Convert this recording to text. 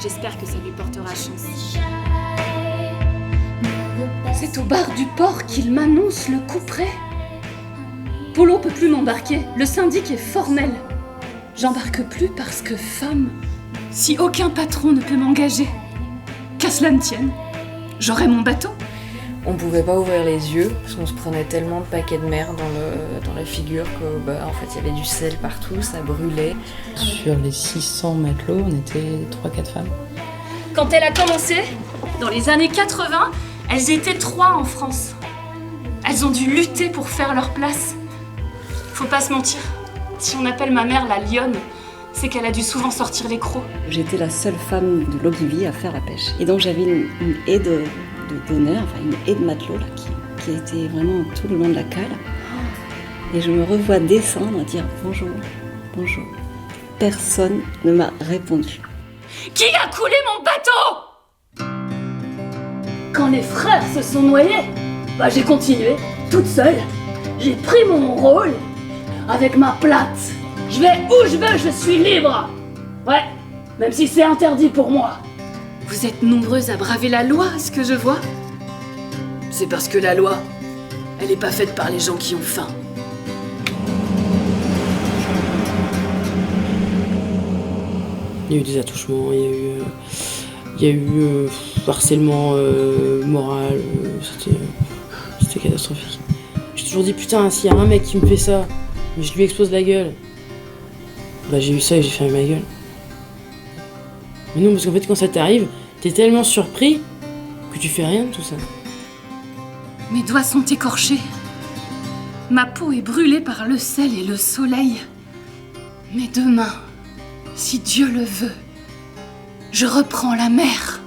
J'espère que ça lui portera chance. C'est au bar du port qu'il m'annonce le coup près. Polo peut plus m'embarquer, le syndic est formel. J'embarque plus parce que femme, si aucun patron ne peut m'engager, qu'à cela ne tienne, j'aurai mon bateau. On pouvait pas ouvrir les yeux parce qu'on se prenait tellement de paquets de mer dans la figure que en fait il y avait du sel partout, ça brûlait. Sur les 600 matelots, on était 3-4 femmes. Quand elle a commencé, dans les années 80, elles étaient 3 en France. Elles ont dû lutter pour faire leur place. Faut pas se mentir, si on appelle ma mère la lionne, c'est qu'elle a dû souvent sortir les crocs. J'étais la seule femme de l'Ogilvy à faire la pêche. Et donc j'avais une haie d'honneur, enfin une haie de matelot là, qui était vraiment tout le long de la cale. Et je me revois descendre et dire bonjour, bonjour. Personne ne m'a répondu. Qui a coulé mon bateau? Quand les frères se sont noyés, j'ai continué, toute seule. J'ai pris mon rôle avec ma plate. Je vais où je veux, je suis libre. Ouais, même si c'est interdit pour moi. Vous êtes nombreuses à braver la loi, ce que je vois. C'est parce que la loi, elle est pas faite par les gens qui ont faim. Il y a eu des attouchements, il y a eu harcèlement moral, c'était catastrophique. J'ai toujours dit putain, s'il y a un mec qui me fait ça, je lui explose la gueule. J'ai eu ça et j'ai fermé ma gueule. Mais non, parce qu'en fait quand ça t'arrive, t'es tellement surpris que tu fais rien de tout ça. Mes doigts sont écorchés. Ma peau est brûlée par le sel et le soleil. Mais demain, si Dieu le veut, je reprends la mer.